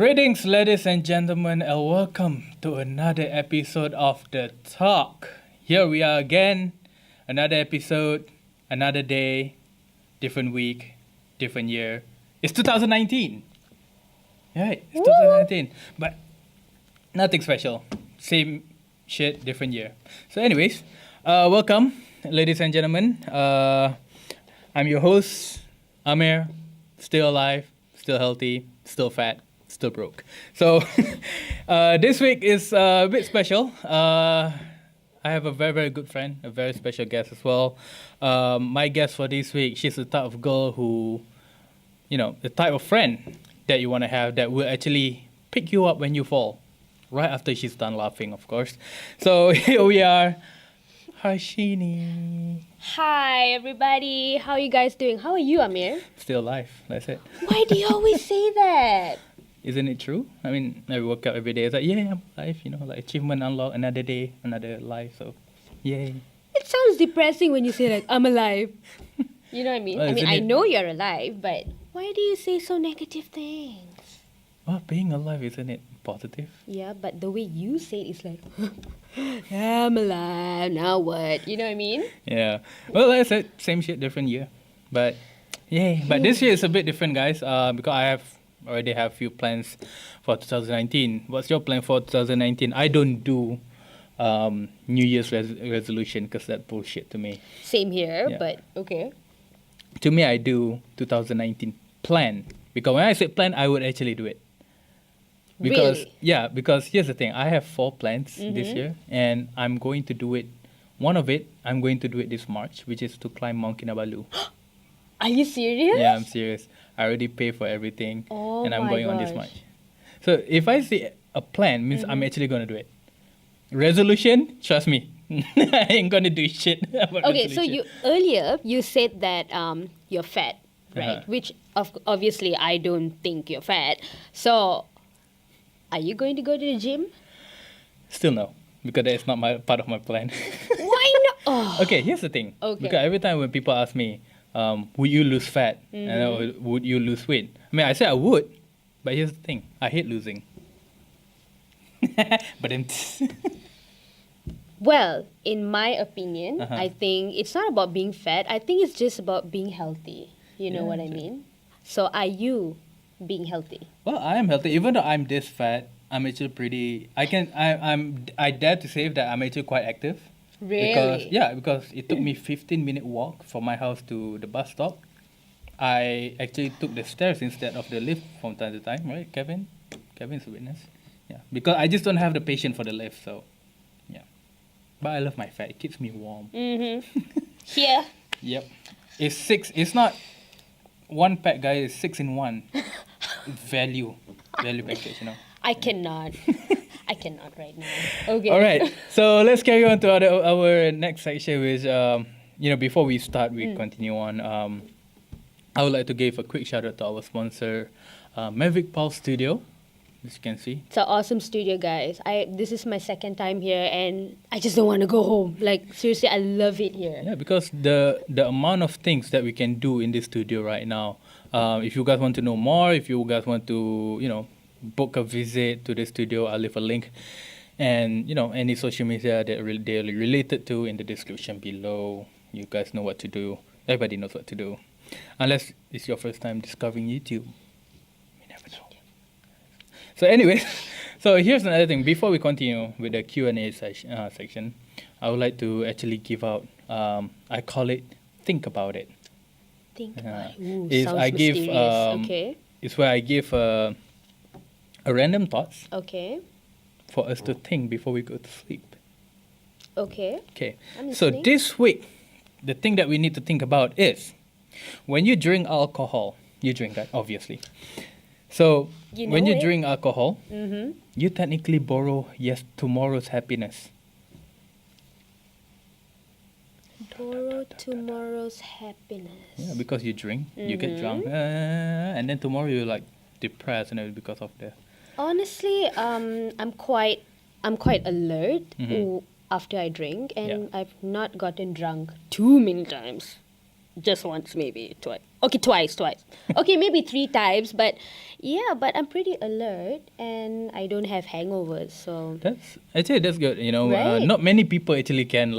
Greetings, ladies and gentlemen, and welcome to another episode of The Talk. Here we are again, another episode, another day, different week, different year. It's 2019. Right, it's 2019. But nothing special. Same shit, different year. So anyways, welcome, ladies and gentlemen. I'm your host, Amir, still alive, still healthy, still fat, still broke. So this week is a bit special. I have a very, very good friend, a very special guest as well. My guest for this week, she's the type of girl who, the type of friend that you want to have that will actually pick you up when you fall, right after she's done laughing, of course. So here we are, Harshini. Hi everybody, how are you guys doing? How are you, Amir? Still alive, that's it. Why do you always say that? Isn't it true? I mean, I wake up every day. It's like, yeah, I'm alive. Like achievement unlocked, another day, another life. So, yay. It sounds depressing when you say like, I'm alive. You know what I mean? Well, I know you're alive, but why do you say so negative things? Well, being alive, isn't it positive? Yeah, but the way you say it is like, I'm alive, now what? You know what I mean? Yeah. Well, like I said, same shit, different year. But, yay. But this year is a bit different, guys, because I already have few plans for 2019. What's your plan for 2019? I don't do New Year's resolution because that's bullshit to me. Same here, Yeah. but okay. To me, I do 2019 plan. Because when I say plan, I would actually do it. Because Really? Yeah, because here's the thing. I have 4 plans this year, and I'm going to do it. One of it, I'm going to do it this March, which is to climb Mount Kinabalu. Are you serious? Yeah, I'm serious. I already pay for everything, Oh and I'm my going on this gosh. March. So if I say a plan, means I'm actually going to do it. Resolution, trust me, I ain't going to do shit about Okay, so resolution. earlier you said that you're fat, right? Uh-huh. Which obviously I don't think you're fat. So are you going to go to the gym? Still no, because that's not my part of my plan. Why not? Oh. Okay, here's the thing. Okay. Because every time when people ask me, would you lose fat? And would you lose weight? I mean, I say I would, but here's the thing. I hate losing. But then, Well, in my opinion, Uh-huh. I think it's not about being fat. I think it's just about being healthy. You know Yeah, what I sure. mean? So are you being healthy? well, I am healthy. Even though I'm this fat, I'm actually pretty. I dare to say that I'm actually quite active. Because Really? because it took me 15-minute walk from my house to the bus stop. I actually took the stairs instead of the lift from time to time, right, Kevin? Kevin's a witness. Yeah, because I just don't have the patience for the lift, so yeah. But I love my fat. It keeps me warm. Mm-hmm. Here. Yep. It's 6. It's not one pack, guys. It's 6 in 1. Value package, I cannot. I cannot right now. Okay. All right. So let's carry on to our next section, which before we start, we continue on. I would like to give a quick shout out to our sponsor, Mavic Pulse Studio, as you can see. It's an awesome studio, guys. This is my second time here, and I just don't want to go home. Like seriously, I love it here. Yeah, because the amount of things that we can do in this studio right now. If you guys want to know more, if you guys want to book a visit to the studio, I'll leave a link, and any social media that they're related to in the description below. You guys know what to do. Everybody knows what to do, unless it's your first time discovering YouTube. You never know. So anyways, so here's another thing. Before we continue with the Q&A section, I would like to actually give out. I call it "Think About It." Think about it. Ooh, Is sounds I give mysterious. Okay. It's where I give a random thoughts Okay. for us to think before we go to sleep. Okay. Okay. I'm So listening. this week, the thing that we need to think about is when you drink alcohol, you drink that obviously. So You when know you it. drink alcohol, Mm-hmm. you technically borrow tomorrow's happiness. Borrow tomorrow's happiness. Yeah, because you drink, you get drunk, and then tomorrow you're like depressed and everything because of the. Honestly, I'm quite alert Mhm. after I drink, and Yeah. I've not gotten drunk too many times. just once, maybe twice. Okay, twice. Okay, maybe 3 times, but yeah, but I'm pretty alert and I don't have hangovers, so That's good. right. Not many people actually can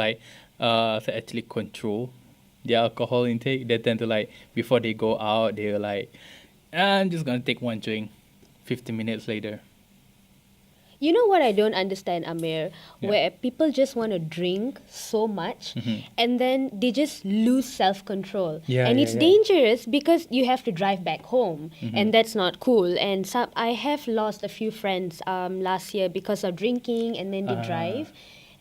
actually control their alcohol intake. They tend to before they go out, they're like, I'm just gonna take one drink. 15 minutes later. You know what I don't understand, Amir? Yeah. Where people just want to drink so much and then they just lose self control. Yeah, and yeah, it's yeah. dangerous because you have to drive back home and that's not cool. And I have lost a few friends last year because of drinking and then they drive.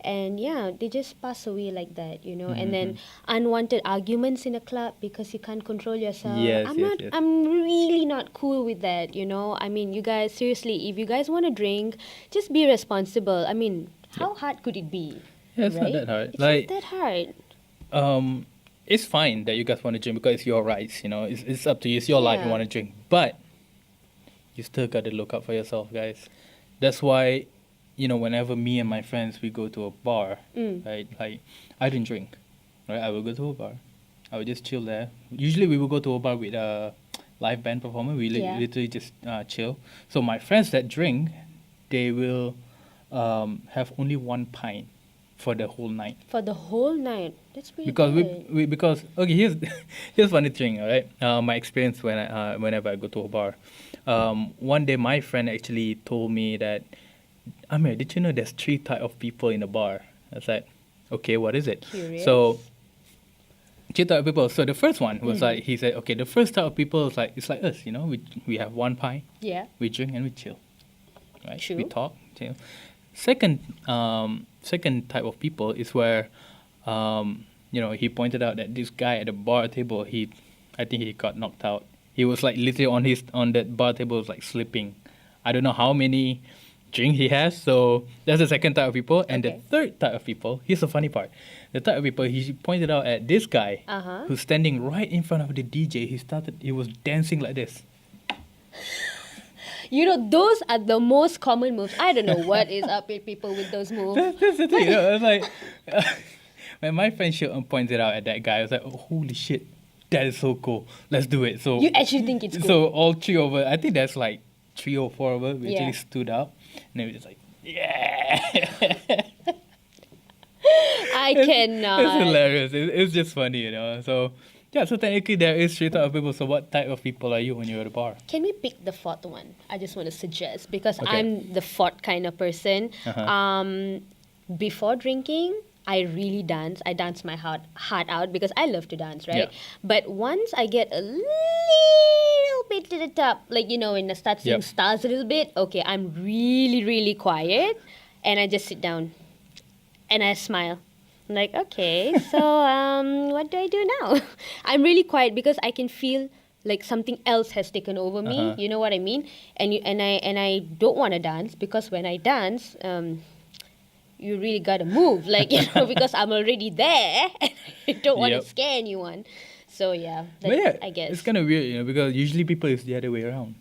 And yeah, they just pass away like that, and then unwanted arguments in a club because you can't control yourself. Yes, yes. I'm really not cool with that, I mean, you guys, seriously, if you guys want to drink, just be responsible. I mean, how hard could it be? Yeah, it's not right? that hard. It's not that hard. It's fine that you guys want to drink because it's your rights, It's up to you. It's your life you Yeah. want to drink. But you still got to look out for yourself, guys. That's why, whenever me and my friends, we go to a bar, right? Like, I don't drink, right? I will go to a bar. I will just chill there. Usually we will go to a bar with a live band performer. We Yeah. literally just chill. So my friends that drink, they will have only one pint for the whole night. For the whole night. That's pretty Because good. because okay, here's funny thing, all right? My experience whenever I go to a bar, one day my friend actually told me that, Amir, did you know there's 3 types of people in a bar? I was like, okay, what is it? Curious. So 3 types of people. So the first one was he said, okay, the first type of people is it's like us, we have one pint, Yeah. we drink and we chill, right? True. We talk, chill. Second type of people is where, he pointed out that this guy at the bar table, I think he got knocked out. He was literally on that bar table, was sleeping. I don't know how many drink he has. So that's the second type of people. And Okay. the third type of people, here's the funny part. The type of people, he pointed out at this guy who's standing right in front of the DJ. He was dancing like this. Those are the most common moves. I don't know what is up with people with those moves. That's the thing. It's like, when my friend pointed out at that guy, I was like, oh, holy shit, that is so cool. Let's do it. So You actually think it's cool. So all 3 of us, I think there's 3 or 4 of us, we Yeah. actually stood up. And then we just yeah. I cannot. It's hilarious. It's just funny, So, yeah, so technically there is 3 types of people. So what type of people are you when you're at a bar? Can we pick the fourth one? I just want to suggest because Okay. I'm the fourth kind of person. Before drinking, I really dance. I dance my heart out because I love to dance, right? Yeah. But once I get a little bit to the top, when I start seeing Yep. stars a little bit, okay, I'm really, really quiet and I just sit down and I smile. I'm like, okay, so what do I do now? I'm really quiet because I can feel like something else has taken over me. You know what I mean? And I don't want to dance because when I dance, you really gotta move, because I'm already there and I don't want to Yep. scare anyone. So yeah, But yeah, I guess it's kind of weird, because usually people is the other way around.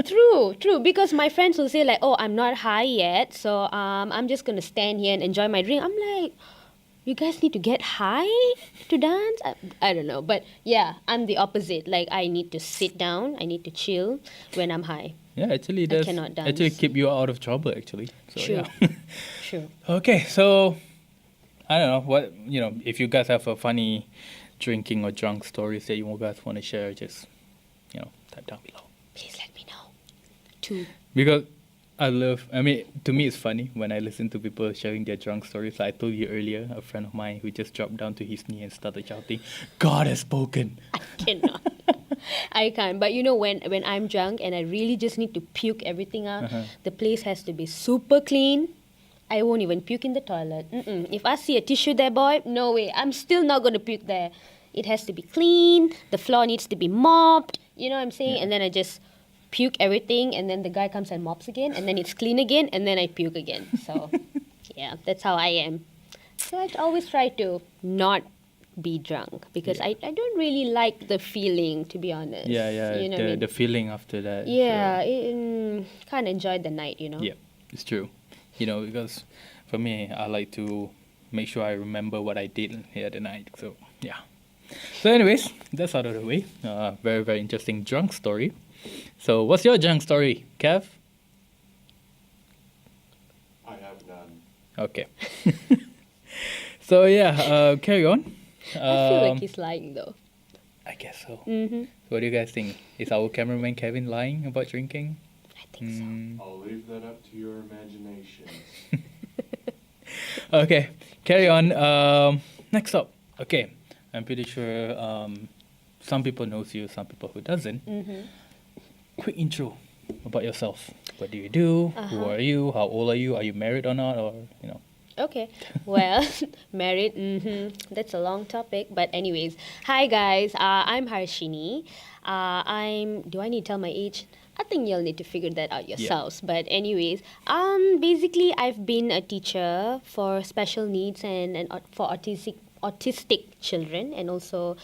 True. Because my friends will say like, "Oh, I'm not high yet, so I'm just gonna stand here and enjoy my drink." I'm like, "You guys need to get high to dance?" I don't know, but yeah, I'm the opposite. Like, I need to sit down, I need to chill when I'm high. Yeah, actually, it does cannot dance. actually keep you out of trouble. Actually, so True. yeah. Sure. Okay, so I don't know what if you guys have a funny drinking or drunk stories that you guys want to share, just type down below. Please let me know. Two. Because to me it's funny when I listen to people sharing their drunk stories. Like I told you earlier, a friend of mine who just dropped down to his knee and started shouting, "God has spoken." I cannot. I can't. But when I'm drunk and I really just need to puke everything out, the place has to be super clean. I won't even puke in the toilet. If I see a tissue there, boy, no way. I'm still not going to puke there. It has to be clean. The floor needs to be mopped. You know what I'm saying? Yeah. And then I just puke everything, and then the guy comes and mops again, and then it's clean again, and then I puke again. So, yeah, that's how I am. So I always try to not be drunk because Yeah. I don't really like the feeling, to be honest. Yeah. You know what I mean? The feeling after that. Yeah, can't enjoy the night, Yeah, it's true. Because for me, I like to make sure I remember what I did here the night. So yeah. So, anyways, that's out of the way. Very, very interesting drunk story. So, what's your drunk story, Kev? I have none. Okay. So, yeah, carry on. I feel like he's lying though. I guess so. Mm-hmm. What do you guys think? Is our cameraman Kevin lying about drinking? I think so. I'll leave that up to your imaginations. Okay, carry on. Next up. Okay, I'm pretty sure some people knows you, some people who doesn't. Mm-hmm. Quick intro about yourself. What do you do? Who are you? How old are you? Are you married or not? Or you know. Okay, well, married, that's a long topic. But anyways, hi guys, I'm Harshini. Do I need to tell my age? I think you'll need to figure that out yourselves. Yeah. But anyways, basically I've been a teacher for special needs and for autistic children and also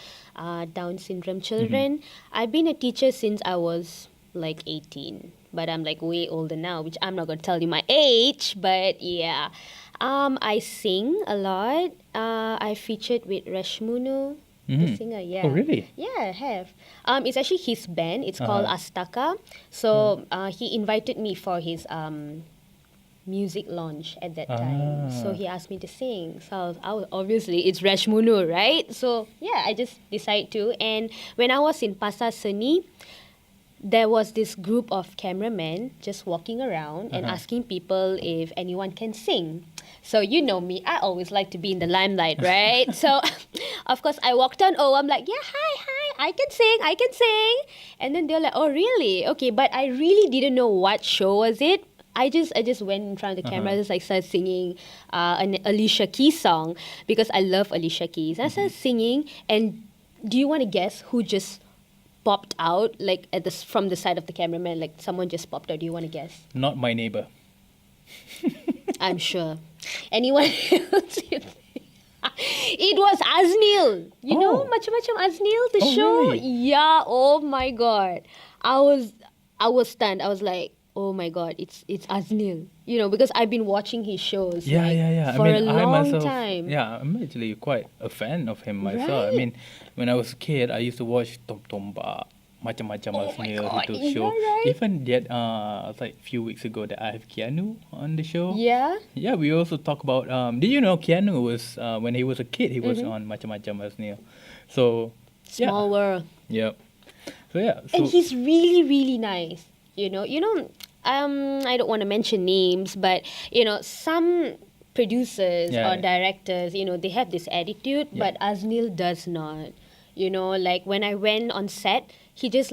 Down syndrome children. I've been a teacher since I was like 18, but I'm like way older now, which I'm not gonna tell you my age, but yeah. I sing a lot. I featured with Rashmunu, the singer. Yeah. Oh, really? Yeah, I have. It's actually his band. It's called Astaka. So he invited me for his music launch at that time. So he asked me to sing. So I was obviously it's Rashmunu, right? So yeah, I just decided to. And when I was in Pasar Seni, there was this group of cameramen just walking around and asking people if anyone can sing. So you know me, I always like to be in the limelight, right? So, of course, I walked on. Oh, I'm like, yeah, hi, I can sing. And then they're like, oh, really? Okay, but I really didn't know what show was it. I just went in front of the camera, just like started singing an Alicia Keys song because I love Alicia Keys. I started singing, and do you want to guess who just popped out like from the side of the cameraman? Like someone just popped out. Do you want to guess? Not my neighbor. I'm sure. Anyone else? It was Aznil. You know, macam-macam Aznil, the show. Really? Yeah. Oh my god. I was stunned. I was like, oh my god, it's Aznil. You know, because I've been watching his shows. Yeah. For I mean, a I long myself, time. Yeah, I'm actually quite a fan of him myself. Right? I mean, when I was a kid, I used to watch Tom Tomba, macam-macam Aznil itu show. right? Even that, like a few weeks ago that I have Keanu on the show. Yeah. Yeah, we also talk about. Did you know Keanu was when he was a kid, he was on macam-macam Aznil. So Small world. Yep. So yeah. And he's really, really nice. You know, I don't want to mention names, but some producers or directors, they have this attitude, but Aznil does not. Like when I went on set, he just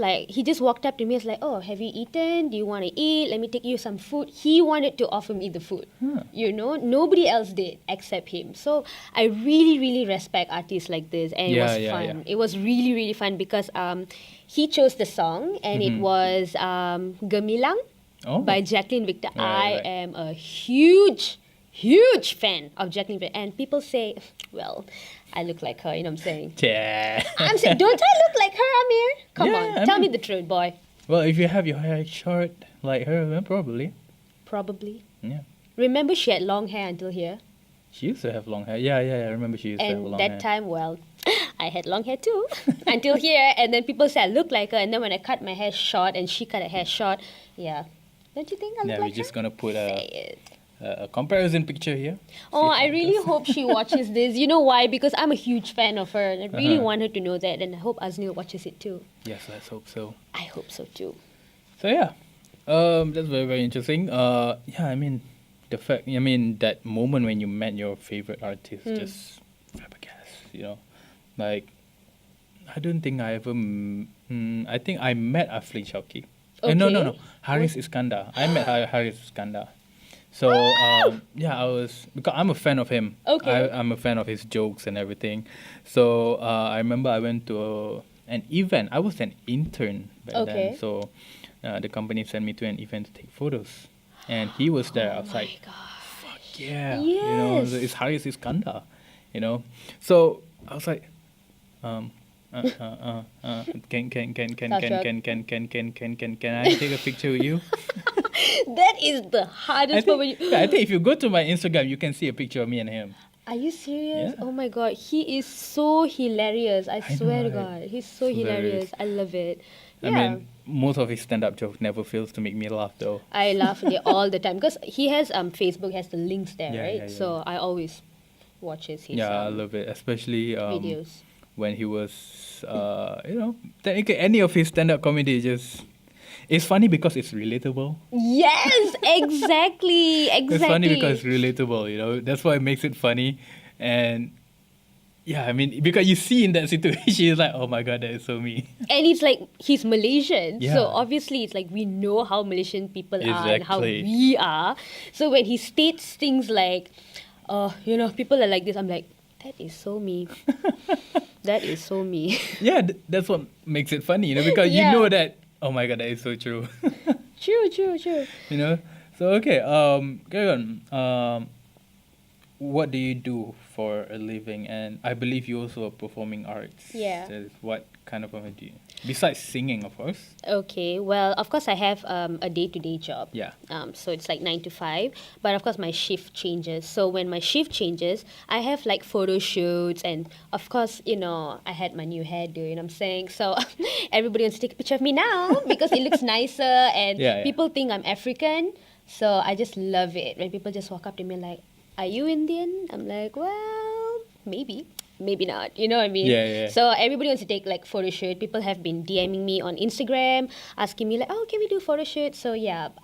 walked up to me and was like, oh, have you eaten? Do you want to eat? Let me take you some food. He wanted to offer me the food. Nobody else did except him. So I really, really respect artists like this, and it was fun. Yeah. It was really, really fun because he chose the song, and it was Gemilang by Jacqueline Victor. I am a huge fan of Jacqueline Victor, and people say, well, I look like her, you know what I'm saying? Yeah. I'm saying, don't I look like her, Amir? Come on, tell me the truth, boy. Well, if you have your hair short like her, then probably. Probably. Yeah. Remember she had long hair until here? She used to have long hair. Yeah. I remember she used to have long hair. And that time, well, I had long hair too until here. And then people say I look like her. And then when I cut my hair short and she cut her hair short, yeah. Don't you think I look like her? Yeah, we're just going to put Say it. a comparison picture here. Oh, I really hope she watches this. You know why? Because I'm a huge fan of her. And I really want her to know that. And I hope Aznil watches it too. Yes, let's hope so. I hope so too. So yeah, that's very, very interesting. I mean, that moment when you met your favorite artist, just flabbergasted, Like, I don't think I ever, I think I met Aflin Shauki. Okay. No, Haris Iskandar. I met Haris Iskandar. So, I was, because I'm a fan of him. Okay. I'm a fan of his jokes and everything. So, I remember I went to an event. I was an intern back then. So, the company sent me to an event to take photos. And he was there. I was like, fuck yeah. Yes. It's Haris Iskandar, So, I was like, can I take a picture with you? That is the hardest moment. I think if you go to my Instagram, you can see a picture of me and him. Are you serious? Yeah. Oh my god, he is so hilarious. I I swear know, to right? God, he's so It's hilarious. hilarious. I love it. I Yeah. mean, most of his stand-up jokes never fails to make me laugh, though. I laugh at it all the time because he has Facebook has the links there, Yeah, right? yeah, yeah, So yeah. I always watches his Yeah, I love it, especially videos. when he was, technically any of his stand-up comedy just it's funny because it's relatable. Yes, exactly, It's funny because exactly. it's relatable, you know. That's why it makes it funny, and yeah, I mean, because you see in that situation, it's like, oh my god, that is so me. And it's like he's Malaysian, so Yeah. obviously it's like we know how Malaysian people are and how Exactly. we are. So when he states things like, people are like this, I'm like, that is so me. That is so me. Yeah, that's what makes it funny, you know, because you Yeah. know that. Oh my god, that is so true. True, true, true. You know. So okay, carry on. What do you do for a living? And I believe you also are performing arts. Yeah. So what kind of performing do you? Besides singing, of course. Okay, well, of course, I have a day-to-day job. Yeah. So it's like 9 to 5, but of course, my shift changes. So when my shift changes, I have like photo shoots, and of course, I had my new hairdo, you know what I'm saying? So everybody wants to take a picture of me now because it looks nicer, and Yeah, yeah. people think I'm African. So I just love it when people just walk up to me like, "Are you Indian?" I'm like, "Well, maybe." Maybe not, you know what I mean? Yeah, yeah. So everybody wants to take like photo shoot. People have been DMing me on Instagram, asking me like, "Oh, can we do photo shoot?" So yeah,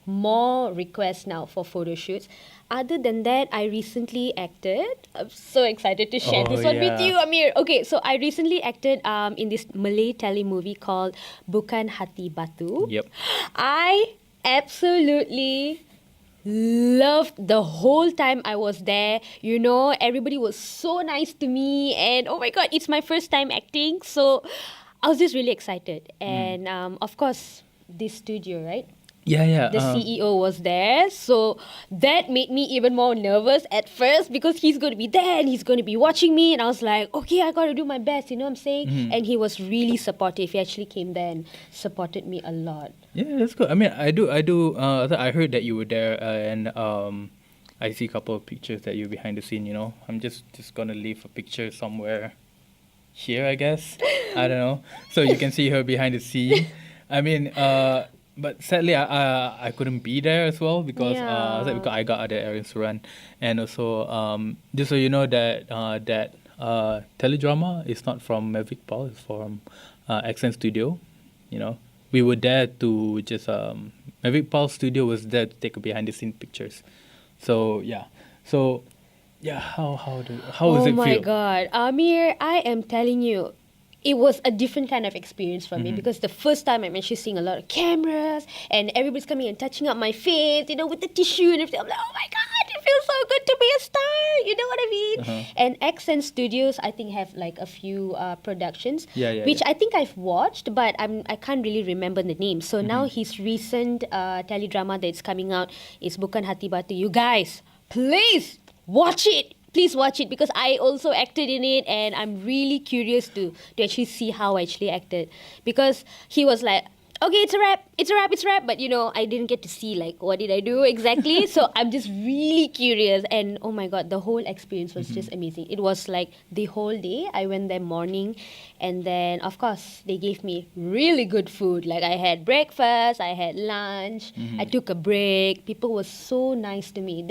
more requests now for photo shoots. Other than that, I recently acted. I'm so excited to share Oh, this one with yeah. you, Amir. Okay, so I recently acted in this Malay telemovie called Bukan Hati Batu. Yep. I absolutely loved the whole time I was there. Everybody was so nice to me, and oh my god, it's my first time acting, so I was just really excited. And of course, this studio, right? Yeah, yeah. The CEO was there, so that made me even more nervous at first because he's going to be there and he's going to be watching me, and I was like, okay, I got to do my best, you know what I'm saying? And he was really supportive. He actually came there and supported me a lot. Yeah, that's good. I mean, I do. I heard that you were there, and I see a couple of pictures that you're behind the scene. You know, I'm just gonna leave a picture somewhere here, I guess. I don't know, so you can see her behind the scene. I mean, but sadly, I couldn't be there as well because Yeah. because I got other errands to run, and also just so you know that teledrama is not from Mavic Paul, it's from Accent Studio. You know, we were there to just Mavic Paul Studio was there to take behind the scene pictures. So yeah, how does Oh it my feel? god, Amir, I am telling you, it was a different kind of experience for me because the first time I'm actually seeing a lot of cameras and everybody's coming and touching up my face, with the tissue and everything. I'm like, oh my god, it feels so good to be a star. You know what I mean? And Accent Studios, I think, have like a few productions, Yeah, which yeah. I think I've watched, but I can't really remember the name. So now his recent teledrama that's coming out is Bukan Hati Batu. You guys, please watch it. Please watch it because I also acted in it and I'm really curious to actually see how I actually acted. Because he was like, okay, it's a wrap. But I didn't get to see like what did I do exactly. So I'm just really curious. And oh my god, the whole experience was just amazing. It was like the whole day. I went there morning and then of course they gave me really good food. Like I had breakfast, I had lunch, I took a break. People were so nice to me.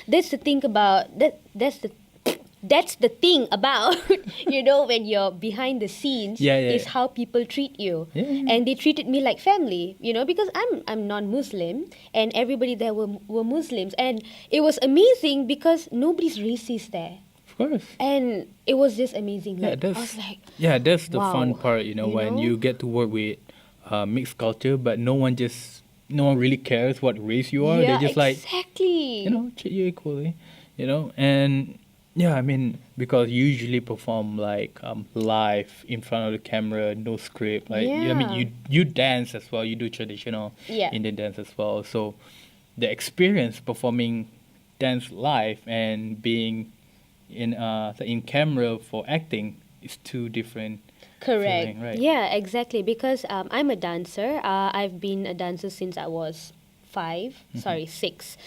That's the thing about that's the thing about when you're behind the scenes Yeah, yeah, is yeah. how people treat you. Yeah, yeah. And they treated me like family, because I'm non-Muslim and everybody there were Muslims, and it was amazing because nobody's racist there, Of course. and it was just amazing. Yeah, Like, I that's was like, that's the fun wow, part, when you get to work with mixed culture, but no one really cares what race you are. yeah, They just like exactly. treat you equally, and yeah, I mean because you usually perform like live in front of the camera, no script. Like I mean Yeah. you dance as well. You do traditional Yeah. Indian dance as well. So the experience performing dance live and being in camera for acting is two different. Correct. Feeling, right. Yeah, exactly. Because I'm a dancer. I've been a dancer since I was 5. Sorry, 6.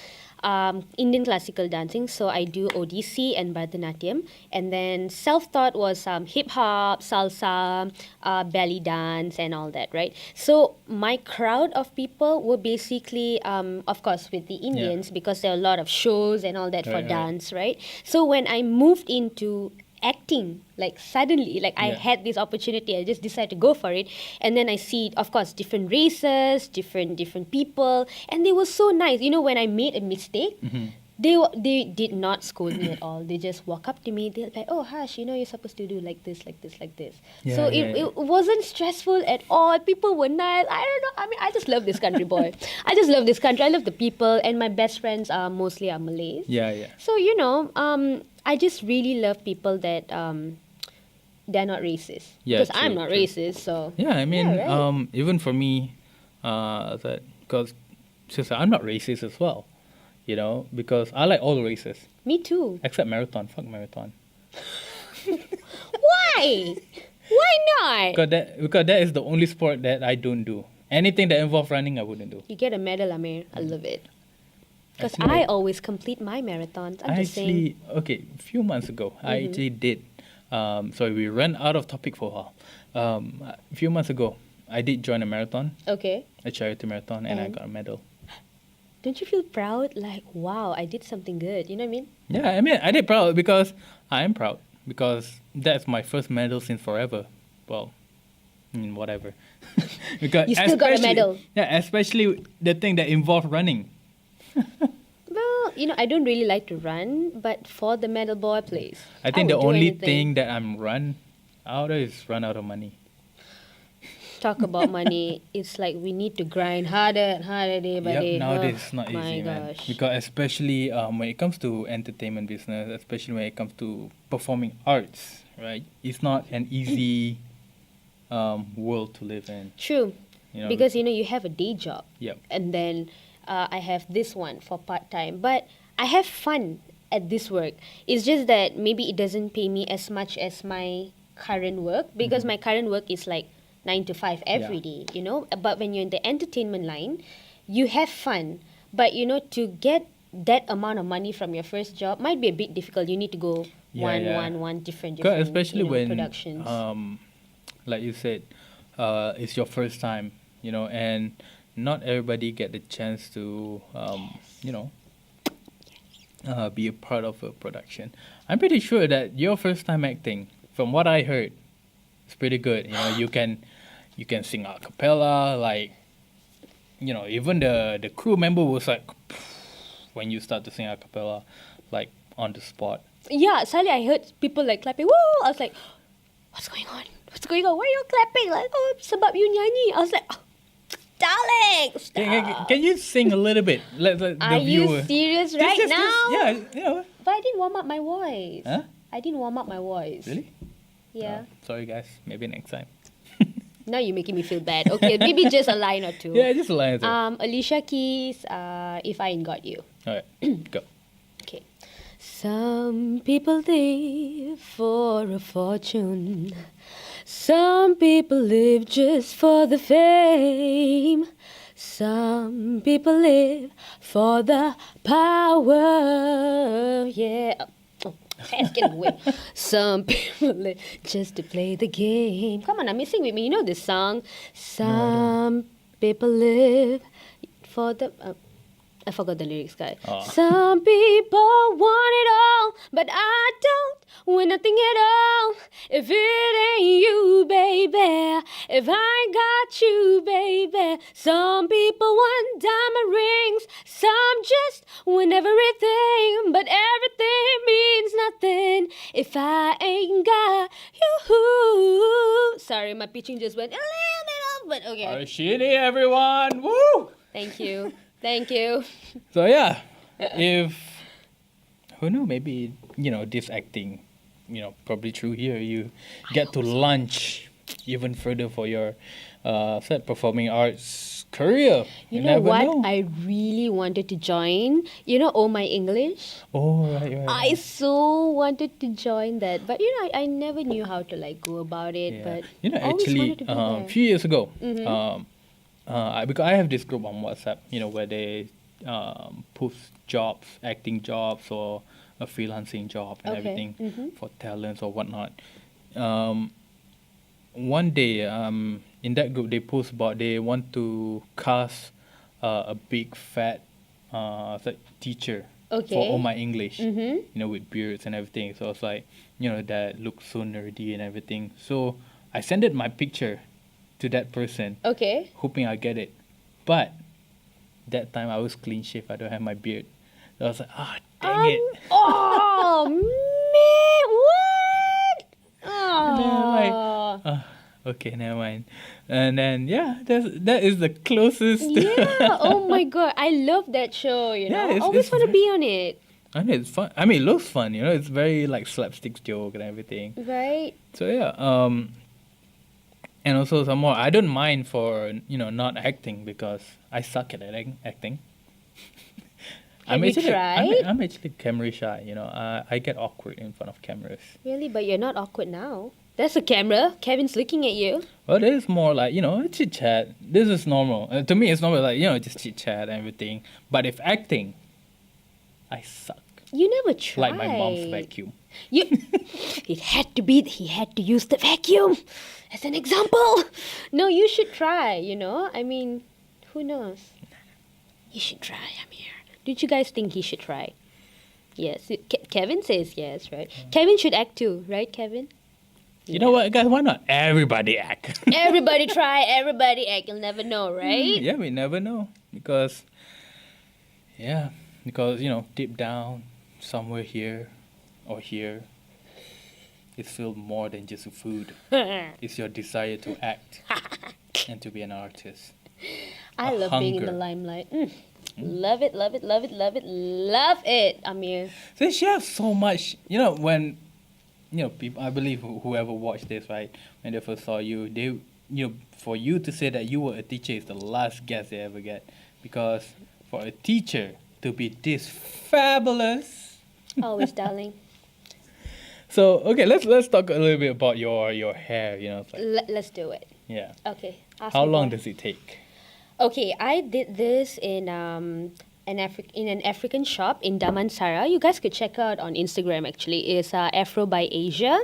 Indian classical dancing. So I do Odissi and Bharatanatyam. And then self-taught was hip hop, salsa, belly dance, and all that, right? So my crowd of people were basically, of course, with the Indians because there are a lot of shows and all that for Right. dance, right? So when I moved into acting, like suddenly, like I Yeah. had this opportunity, I just decided to go for it. And then I see, of course, different races, different people, and they were so nice. You know, when I made a mistake, Mm-hmm. they did not scold me at all. They just walk up to me. They're like, "Oh, Harsh, you know, you're supposed to do like this, like this, like this." So it wasn't stressful at all. People were nice. I don't know. I mean, I just love this country, boy. I just love this country. I love the people, and my best friends are mostly Malays. Yeah. So you know, I just really love people that they're not racist. Yeah, Because true, I'm not true. racist. So Yeah, I mean, Yeah, right. even for me, that because since I'm not racist as well, you know, because I like all races me too. except marathon. Fuck marathon. Why? Why not? Because that is the only sport that I don't do. Anything that involves running, I wouldn't do. You get a medal, Amir. I love it. Because Actually, I always complete my marathons. I'm I just saying. actually okay. A few months ago, I actually did. Sorry, we ran out of topic for a while. A few months ago, I did join a marathon, Okay. a charity marathon, and I And? got a medal. Don't you feel proud? Like, wow, I did something good. You know what I mean? Yeah, I mean, I did proud because I am proud because that's my first medal since forever. Well, whatever. Because You still got a especially- medal. Yeah, especially the thing that involved running. Well, you know, I don't really like to run, but for the medal boy, please. I think the would do only anything. thing that I'm run out of is run out of money. Talk about money. It's like we need to grind harder and harder day by day. Nowadays Oh, it's not my easy, man. gosh. Because especially when it comes to entertainment business, especially when it comes to performing arts, right? It's not an easy world to live in. True. You know, Because, you know, you have a day job. Yep. And then I have this one for part-time. But I have fun at this work. It's just that maybe it doesn't pay me as much as my current work. Because my current work is like 9 to 5 every day, you know. But when you're in the entertainment line, you have fun. But, you know, to get that amount of money from your first job might be a bit difficult. You need to go one different Because especially you know, when productions. like you said, it's your first time, you know, and not everybody get the chance to you know, be a part of a production. I'm pretty sure that your first time acting, from what I heard, is pretty good. You know, you can sing a cappella, like, you know, even the crew member was like when you start to sing a cappella, like on the spot. Yeah, suddenly I heard people like clapping. Woo! I was like, what's going on? What's going on? Why are you clapping? Like, oh, sebab you nyanyi. I was like, oh, darling, stop. Can you sing a little bit? Let the Are viewer. you serious right now? Yeah, you know. But I didn't warm up my voice. Huh? I didn't warm up my voice. Really? Yeah. Sorry, guys. Maybe next time. Now you're making me feel bad. Okay, maybe just a line or two. Yeah, just a line. Alicia Keys, If I Ain't Got You. All right, go. Okay. Some people live for a fortune. Some people live just for the fame. Some people live for the power. Yeah. Oh, let's get away. Some people live just to play the game. Come on, sing with me. You know this song. Some people live for the. I forgot the lyrics, guys. Oh. Some people want it all, but I don't want nothing at all. If it ain't you, baby, if I ain't got you, baby. Some people want diamond rings, some just want everything, but everything means nothing if I ain't got you. Sorry, my pitching just went a little bit off, but okay. Harshini, everyone! Woo! Thank you. Thank you. So yeah, if who know, maybe you know this acting, you know, probably through here you get to launch even further for your performing arts career. You know never what? know. I really wanted to join. You know, Oh My English. Oh right. I so wanted to join that, but you know, I never knew how to like go about it. Yeah. But You know, always actually, wanted to be a there. few years ago, because I have this group on WhatsApp, you know, where they post jobs, acting jobs, or a freelancing job and Okay. everything Mhm. for talents or whatnot. One day, in that group, they post about they want to cast a big fat teacher for Okay. all my English, Mhm. with beards and everything. So I was like, that looks so nerdy and everything. So I sent it my picture to that person, Okay. hoping I get it. But that time I was clean shaved. I don't have my beard. So I was like, dang it. Oh man, what? And then I'm like, Oh. okay, never mind. And then that is the closest. Yeah. Oh my god, I love that show. Yeah, it's- Always it's want to very- be on it. I mean, it's fun. I mean, it looks fun. It's very like slapstick joke and everything. Right. So yeah. And also some more. I don't mind for not acting because I suck at acting. Have you tried? I'm actually camera shy. I get awkward in front of cameras. Really, but you're not awkward now. There's a camera. Kevin's looking at you. Well, it is more like chit chat. This is normal. To me, it's normal like just chit chat and everything. But if acting, I suck. You never tried. Like my mom's vacuum. You. He had to use the vacuum as an example. No, you should try. I mean, who knows? You should try, Amir. Don't you guys think he should try? Yes. Kevin says yes, right? Kevin should act too, right, Kevin? You know what, guys? Why not everybody act? Everybody try, everybody act. You'll never know, right? Yeah, we never know because deep down, somewhere here or here, it's filled more than just food. It's your desire to act and to be an artist. I A love being in the hunger. limelight. Love it, love it, love it, love it, love it, Amir. So she has so much. When people, I believe whoever watched this, right, when they first saw you, they for you to say that you were a teacher is the last guess they ever get, because for a teacher to be this fabulous. Always, darling. So okay, let's talk a little bit about your hair. It's like, Let's do it. yeah. Okay. Ask How me long more. does it take? Okay, I did this in an African shop in Damansara. You guys could check out on Instagram. Actually, it's Afro by Asia.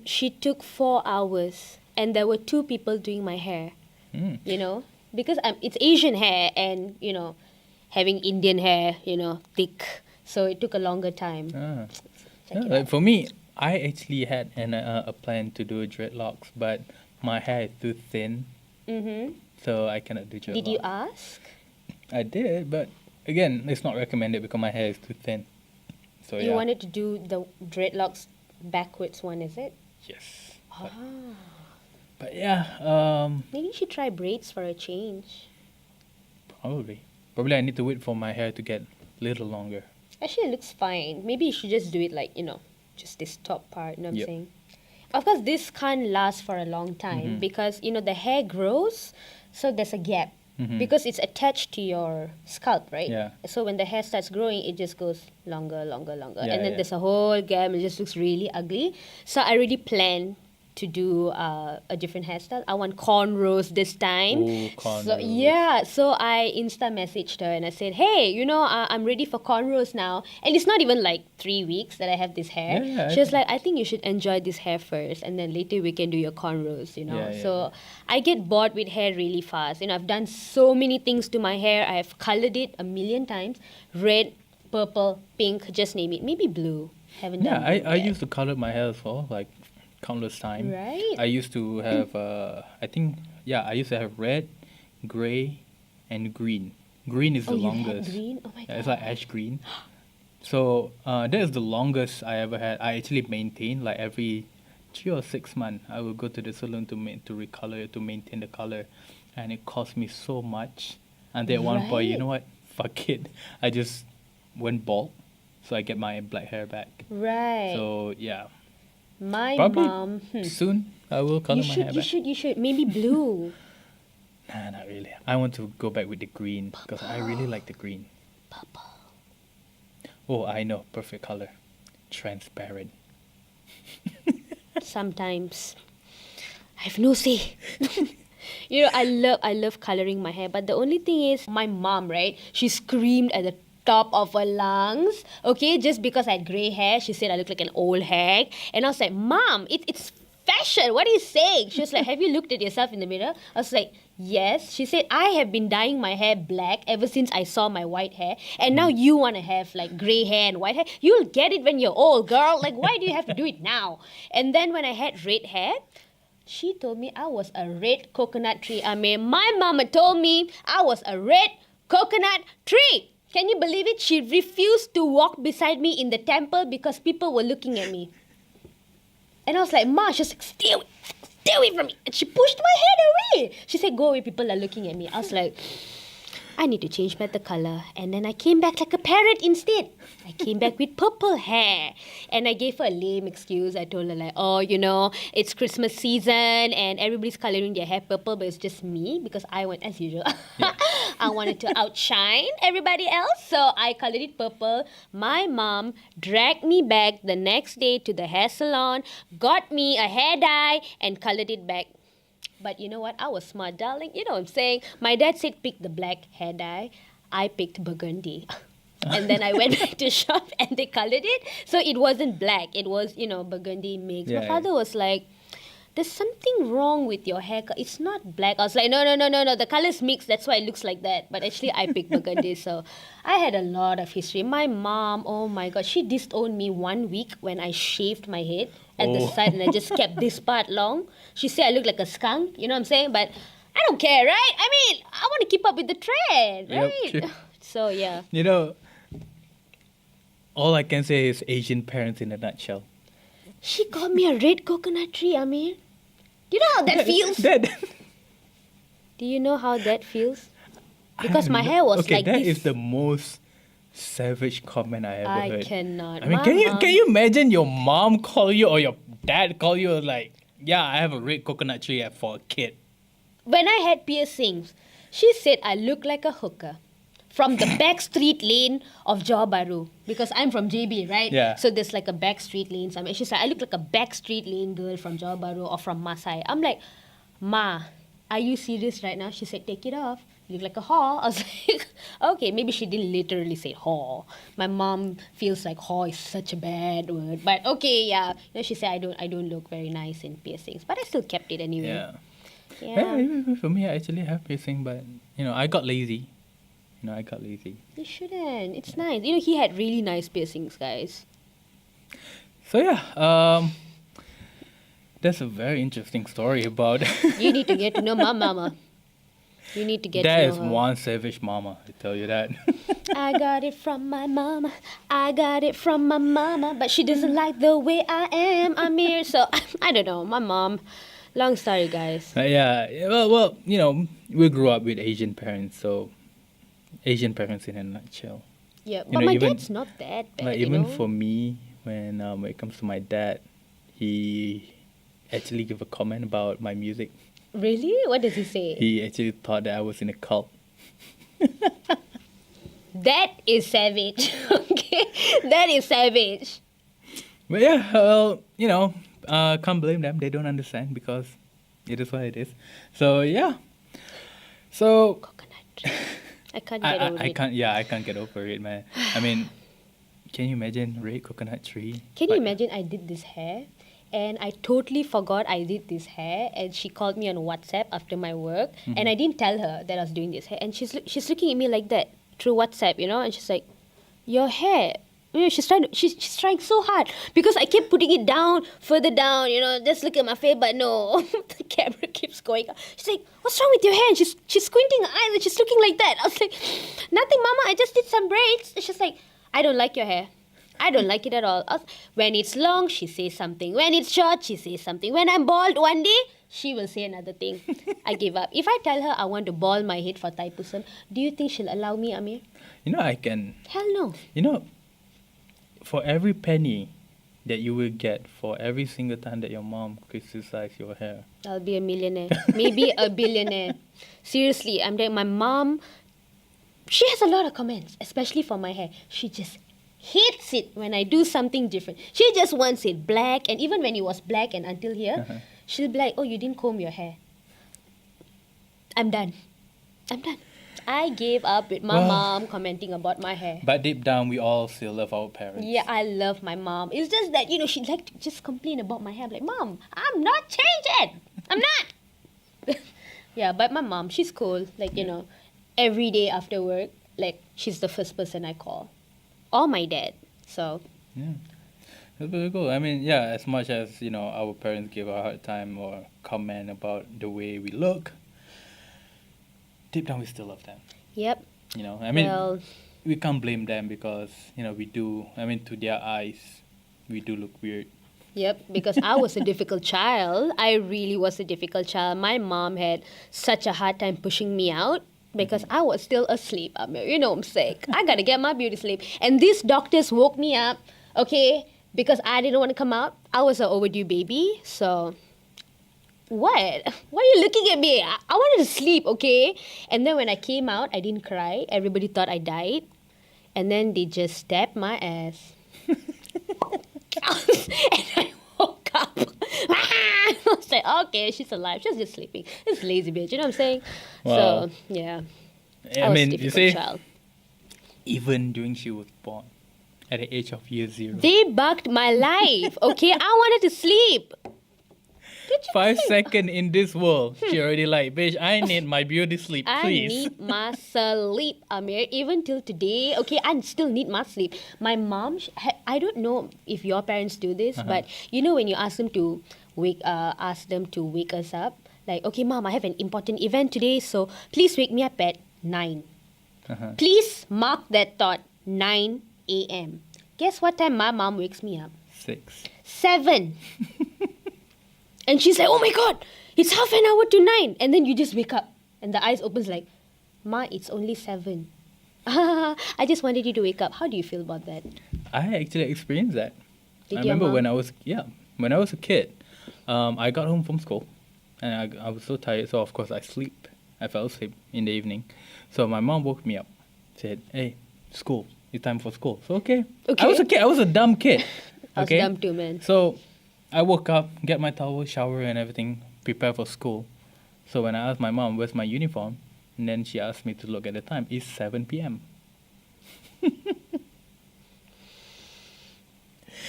She took 4 hours, and there were 2 people doing my hair. Mm. Because it's Asian hair, and having Indian hair, thick, so it took a longer time. Ah. Check it Like out. for me, I actually had a plan to do dreadlocks, but my hair is too thin, Mm-hmm. so I cannot do dreadlocks. Did you ask? I did, but again, it's not recommended because my hair is too thin. So You yeah. wanted to do the dreadlocks backwards one, is it? Yes. Ah. But yeah, Maybe you should try braids for a change. probably. Probably I need to wait for my hair to get a little longer. Actually, it looks fine. Maybe you should just do it like, just this top part, you know what Yep. I'm saying? Of course, this can't last for a long time because, the hair grows, so there's a gap. Because it's attached to your scalp, right? Yeah. So when the hair starts growing, it just goes longer, longer, longer. Yeah, and then yeah. there's a whole gap. It just looks really ugly. So I already planned to do a different hairstyle. I want cornrows this time. Ooh, So cornrows. yeah, so I Insta messaged her and I said, hey, I'm ready for cornrows now. And it's not even like 3 weeks that I have this hair. Yeah, She was like, I think you should enjoy this hair first, and then later we can do your cornrows. Yeah, yeah, So I get bored with hair really fast. I've done so many things to my hair. I have colored it a million times. Red, purple, pink, just name it. Maybe blue. Haven't Yeah, done blue I yet. used to color my hair as well, like countless times. Right. I used to have I used to have red, gray, and green. Green is the you had longest. green? Oh my Yeah, it's God. like ash green. So that is the longest I ever had. I actually maintain like every 3 or 6 months. I would go to the salon to recolor it, to maintain the color, and it cost me so much. And then at one point, you Right. know what? Fuck it. I just went bald, so I get my black hair back. Right. So yeah, My probably mom. soon I will color You my should, hair you back. should, you should. Maybe blue. Nah, not really. I want to go back with the green because I really like the green. Purple. Oh, I know, perfect color, transparent. Sometimes. I have no say. I love coloring my hair, but the only thing is my mom, right? She screamed at the top of her lungs, okay, just because I had grey hair. She said I look like an old hag. And I was like, Mom, it's fashion. What are you saying? She was like, have you looked at yourself in the mirror? I was like, yes. She said, I have been dyeing my hair black ever since I saw my white hair. And now you want to have like grey hair and white hair. You'll get it when you're old, girl. Like, why do you have to do it now? And then when I had red hair, she told me I was a red coconut tree. I mean, my mama told me I was a red coconut tree. Can you believe it? She refused to walk beside me in the temple because people were looking at me. And I was like, Ma, she's like, stay away from me. And she pushed my head away. She said, go away, people are looking at me. I was like, I need to change back the color. And then I came back like a parrot instead. I came back with purple hair. And I gave her a lame excuse. I told her like, oh, it's Christmas season and everybody's coloring their hair purple, but it's just me because I went, as usual, I wanted to outshine everybody else. So I colored it purple. My mom dragged me back the next day to the hair salon, got me a hair dye and colored it back. But you know what? I was smart, darling. You know what I'm saying? My dad said pick the black hair dye. I picked burgundy. And then I went back to shop and they colored it. So it wasn't black. It was, burgundy mix. My father was like, there's something wrong with your hair. It's not black. I was like, no. The colors mixed. That's why it looks like that. But actually, I picked burgundy. So I had a lot of history. My mom, oh my God, she disowned me 1 week when I shaved my head at the side and I just kept this part long. She said I look like a skunk. You know what I'm saying? But I don't care, right? I mean, I want to keep up with the trend, right? Yep. So, yeah. All I can say is Asian parents in a nutshell. She called me a red coconut tree, Amir. Do you know how that feels? Do you know how that feels? Because my hair was like that this. is the most savage comment I ever heard. I cannot. I mean, can you imagine your mom call you or your dad call you like, yeah, I have a red coconut tree for a kid. When I had piercings, she said I look like a hooker from the back street lane of Johor Bahru. Because I'm from JB, right? Yeah. So there's like a back street lane somewhere. She said, I look like a back street lane girl from Johor Bahru or from Masai. I'm like, Ma, are you serious right now? She said, take it off. You look like a whore. I was like, okay, maybe she didn't literally say whore. My mom feels like whore is such a bad word. But okay, yeah. She said, I don't look very nice in piercings. But I still kept it anyway. Yeah. For me, I actually have piercing, but, I got lazy. You shouldn't. It's nice. He had really nice piercings, guys. So, yeah. That's a very interesting story about... You need to get to know my mama. You need to get to know her. That is one savage mama, I tell you that. I got it from my mama. I got it from my mama. But she doesn't like the way I am, Amir. So, I don't know. My mom... Long story, guys. Yeah. Well, we grew up with Asian parents, so... Asian parents in a nutshell. Yeah, but my dad's not that bad, Like, even for me, when it comes to my dad, he actually gave a comment about my music. Really? What does he say? He actually thought that I was in a cult. That is savage. Okay? That is savage. But yeah, well, can't blame them. They don't understand because it is what it is. So, yeah. So... Coconut. I can't get over it. I can't get over it, man. I mean, can you imagine red coconut tree? Can you imagine I did this hair and I totally forgot I did this hair and she called me on WhatsApp after my work and I didn't tell her that I was doing this hair and she's looking at me like that through WhatsApp, and she's like, your hair. She's trying so hard because I kept putting it down, further down, just look at my face, but no, the camera keeps going up. She's like, what's wrong with your hair? And she's squinting her eyes and she's looking like that. I was like, nothing, Mama, I just did some braids. And she's like, I don't like your hair. I don't like it at all. When it's long, she says something. When it's short, she says something. When I'm bald one day, she will say another thing. I give up. If I tell her I want to bald my head for Thaipusam, do you think she'll allow me, Amir? I can... Hell no. For every penny that you will get for every single time that your mom criticizes your hair, I'll be a millionaire. Maybe a billionaire. Seriously, I'm telling my mom, she has a lot of comments, especially for my hair. She just hates it when I do something different. She just wants it black, and even when it was black and until here, she'll be like, oh, you didn't comb your hair. I'm done. I gave up with my mom commenting about my hair. But deep down, we all still love our parents. Yeah, I love my mom. It's just that, she'd like to just complain about my hair. I'm like, Mom, I'm not changing. I'm not. Yeah, but my mom, she's cool. Like, every day after work, like, she's the first person I call. Or my dad. So. Yeah. That's very cool. I mean, yeah, as much as, our parents give a hard time or comment about the way we look, deep down we still love them. Yep. I mean, we can't blame them because, we do, to their eyes, we do look weird. Yep, because I was a difficult child. I really was a difficult child. My mom had such a hard time pushing me out because I was still asleep. Amir, I'm sick. I gotta get my beauty sleep. And these doctors woke me up, okay, because I didn't want to come out. I was an overdue baby, so... What? Why are you looking at me? I wanted to sleep, okay? And then when I came out, I didn't cry. Everybody thought I died. And then they just stabbed my ass. And I woke up. I was like, okay, she's alive. She's just sleeping. This lazy bitch, you know what I'm saying? Wow. So, yeah. I mean, was a you see, child. even during she was born, at the age of year 0. They bugged my life, okay? I wanted to sleep. 5 seconds in this world, she already like, bitch, I need my beauty sleep, please. I need my sleep, Amir. Even till today, okay, I still need my sleep. My mom, I don't know if your parents do this, but when you ask them to wake us up, like, okay, Mom, I have an important event today, so please wake me up at 9. Please mark that thought, 9 a.m. Guess what time my mom wakes me up? 6. 7. And she's like, oh my God, it's half an hour to 9. And then you just wake up and the eyes opens like, Ma, it's only 7. I just wanted you to wake up. How do you feel about that? I actually experienced that. Did I your remember mom? when I was a kid, I got home from school and I was so tired, so of course I fell asleep in the evening. So my mom woke me up, said, hey, school, it's time for school. So okay. I was a kid, I was a dumb kid. I was Okay? dumb too, man. So I woke up, get my towel, shower and everything, prepare for school. So when I asked my mom, where's my uniform? And then she asked me to look at the time. It's 7 p.m.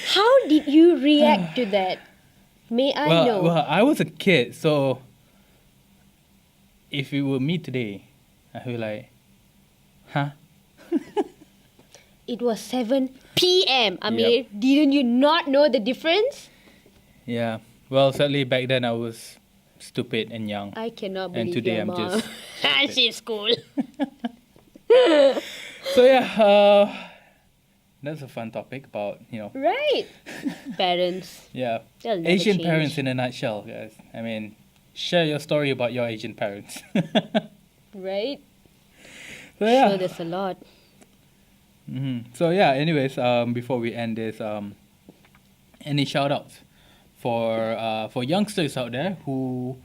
How did you react to that? May I know? Well, I was a kid, so if it were me today, I would be like, huh? It was 7 p.m. Amir, Yep. didn't you not know the difference? Yeah. Well, sadly, back then I was stupid and young. I cannot And believe today your I'm mom. just She's cool. So yeah, that's a fun topic about, Right. Parents. yeah, They'll never Asian change. parents in a nutshell, guys. I mean, share your story about your Asian parents. Right? So yeah. Sure, there's a lot. So yeah, anyways, before we end this, any shout outs for youngsters out there who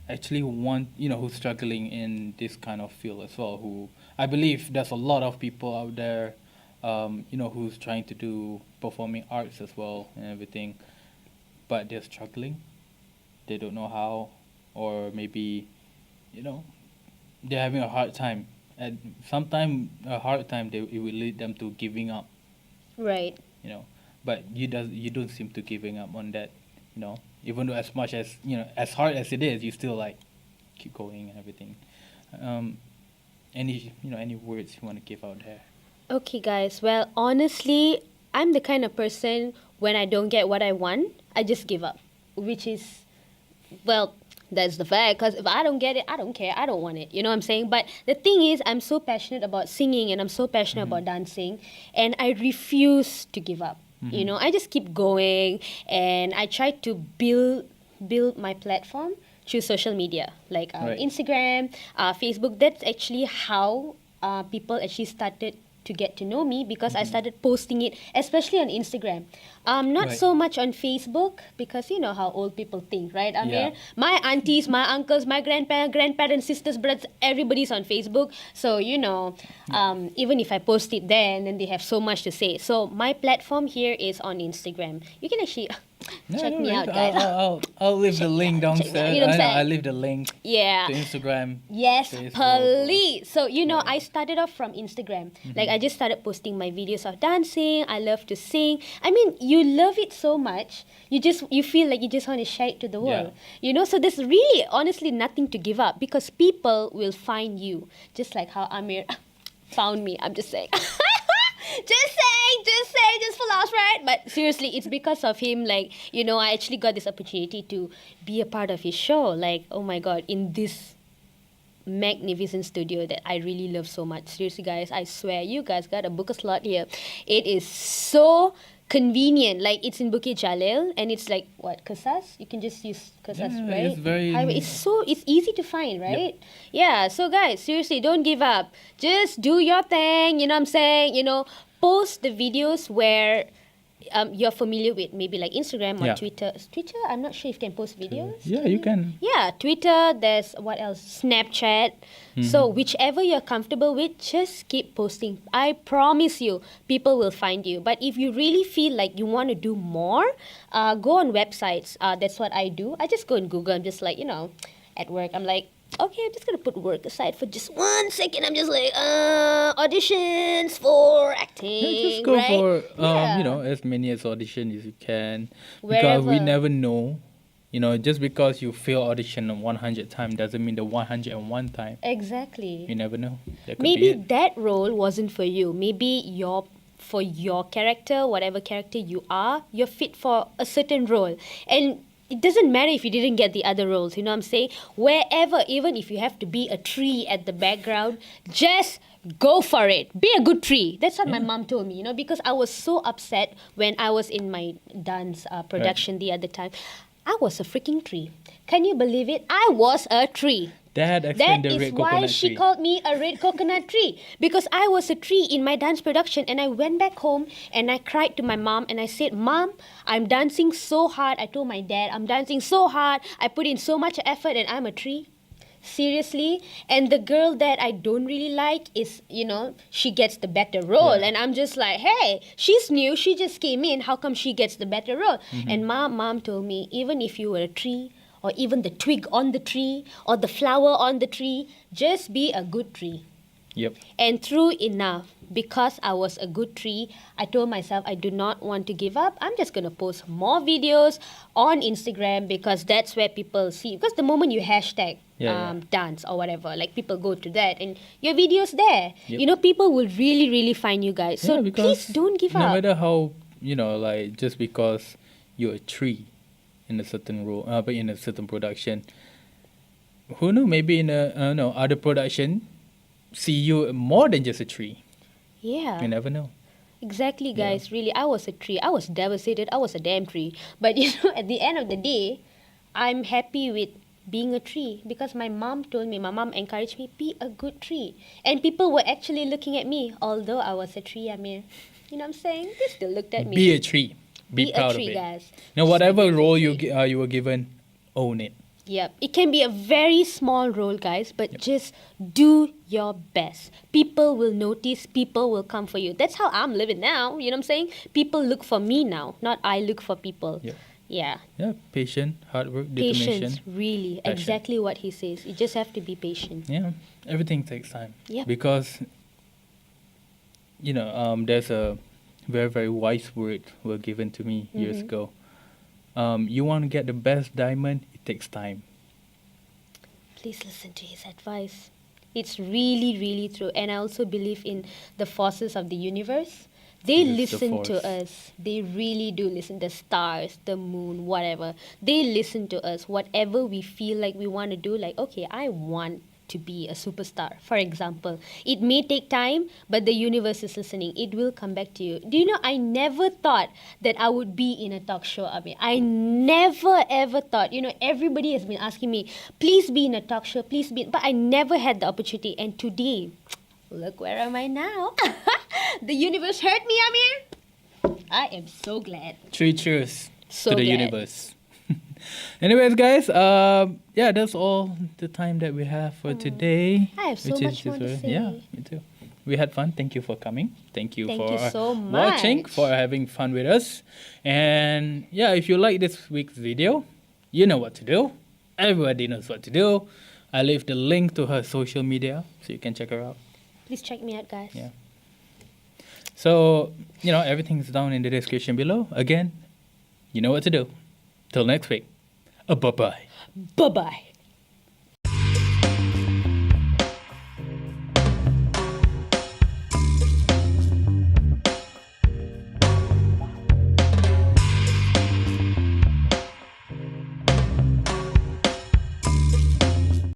actually want, who's struggling in this kind of field as well, who I believe there's a lot of people out there, who's trying to do performing arts as well and everything, but they're struggling. They don't know how, or maybe, they're having a hard time. And sometimes a hard time, it will lead them to giving up, Right. But you don't seem to giving up on that, Even though as much as, as hard as it is, you still like keep going and everything. Any words you want to give out there? Okay, guys. Well, honestly, I'm the kind of person when I don't get what I want, I just give up. Which is, well, that's the fact. Because if I don't get it, I don't care. I don't want it. You know what I'm saying? But the thing is, I'm so passionate about singing and I'm so passionate about dancing. And I refuse to give up. I just keep going. And I try to build my platform through social media. Like Right. Instagram, Facebook. That's actually how people actually started to get to know me because I started posting it, especially on Instagram. Not Right. so much on Facebook because you know how old people think, right, Amir? Yeah. My aunties, my uncles, my grandparents, sisters, brothers, everybody's on Facebook. So, even if I post it there, and then they have so much to say. So my platform here is on Instagram. You can actually... Check no me worries. out, guys. I'll leave the link check me downstairs. out, you know what I'm saying? I'll leave the link Yeah. to Instagram. Yes, Facebook. please. So, I started off from Instagram. Like, I just started posting my videos of dancing. I love to sing. I mean, you love it so much. You feel like you just want to share it to the world. So there's really, honestly, nothing to give up because people will find you. Just like how Amir found me. I'm just saying. just for laughs, right? But seriously, it's because of him, like, I actually got this opportunity to be a part of his show. Like, oh my God, in this magnificent studio that I really love so much. Seriously, guys, I swear, you guys gotta book a slot here. It is so convenient. Like, it's in Bukit Jalil, and it's like, what, Kesas? You can just use Kesas, Yeah, right? it's very- Highway. It's easy to find, right? Yeah, so guys, seriously, don't give up. Just do your thing, you know what I'm saying? Post the videos where you're familiar with, maybe like Instagram or Yeah. Twitter. Twitter, I'm not sure if you can post videos. Yeah, you can. Yeah, Twitter, there's what else? Snapchat. So whichever you're comfortable with, just keep posting. I promise you, people will find you. But if you really feel like you want to do more, go on websites. That's what I do. I just go on Google. I'm just like, at work, I'm like, okay, I'm just going to put work aside for just 1 second. I'm just like, auditions for acting. Yeah, just go right? for Yeah. as many as audition as you can, because we Wherever. never know. Just because you fail audition 100 times doesn't mean the 101 time. Exactly. You never know. That could Maybe be it. that role wasn't for you. Maybe for your character, whatever character you are, you're fit for a certain role. And it doesn't matter if you didn't get the other roles, you know what I'm saying? Wherever, even if you have to be a tree at the background, just go for it. Be a good tree. That's what my mom told me, because I was so upset when I was in my dance production the other time. I was a freaking tree. Can you believe it? I was a tree. That explained That the is red why coconut she tree. called me a red coconut tree. Because I was a tree in my dance production, and I went back home and I cried to my mom and I said, Mom, I'm dancing so hard. I told my dad, I'm dancing so hard. I put in so much effort and I'm a tree. Seriously. And the girl that I don't really like is, she gets the better role. Yeah. And I'm just like, hey, she's new. She just came in. How come she gets the better role? And mom told me, even if you were a tree, or even the twig on the tree, or the flower on the tree, just be a good tree. Yep. And true enough, because I was a good tree, I told myself I do not want to give up. I'm just going to post more videos on Instagram because that's where people see. Because the moment you hashtag dance or whatever, like people go to that and your video's there. Yep. People will really, really find you guys. So because please don't give no up. matter how, like just because you're a tree in a certain role, but in a certain production, who knew, maybe in a other production, see you more than just a tree. Yeah. You never know. Exactly, guys. Really, I was a tree. I was devastated. I was a damn tree. But at the end of the day, I'm happy with being a tree because my mom encouraged me, be a good tree. And people were actually looking at me, although I was a tree, Amir. You know what I'm saying? They still looked at me. Be a tree. Be a proud tree, of it. guys. Now, whatever Be a role tree. you were given, own it. Yep. It can be a very small role, guys, but just do your best. People will notice, people will come for you. That's how I'm living now, you know what I'm saying? People look for me now, not I look for people. Yep. Yeah. Yeah, patient, hard work, determination. Patience, really. Passion. Exactly what he says. You just have to be patient. Yeah, everything takes time. Yep. Because, there's a very, very wise word were given to me years ago. You want to get the best diamond, it takes time. Please listen to his advice. It's really, really true. And I also believe in the forces of the universe. They Yes, the listen to force. us. They really do listen. The stars, the moon, whatever. They listen to us. Whatever we feel like we want to do, like, okay, I want to be a superstar, for example. It may take time, but the universe is listening. It will come back to you. Do you know, I never thought that I would be in a talk show, Amir. I never ever thought. Everybody has been asking me, please be in a talk show, please be. But I never had the opportunity. And today, look where am I now? The universe heard me, Amir. I am so glad. 3 cheers So to the glad. universe. Anyways, guys, that's all the time that we have for today. I have so which much more to very- say. Yeah, me too. we had fun. Thank you for coming. Thank you Thank for you so watching, much. for having fun with us. And yeah, if you like this week's video, you know what to do. Everybody knows what to do. I leave the link to her social media so you can check her out. Please check me out, guys. Yeah. So, everything's down in the description below. Again, you know what to do. Till next week. Bye-bye. Bye-bye.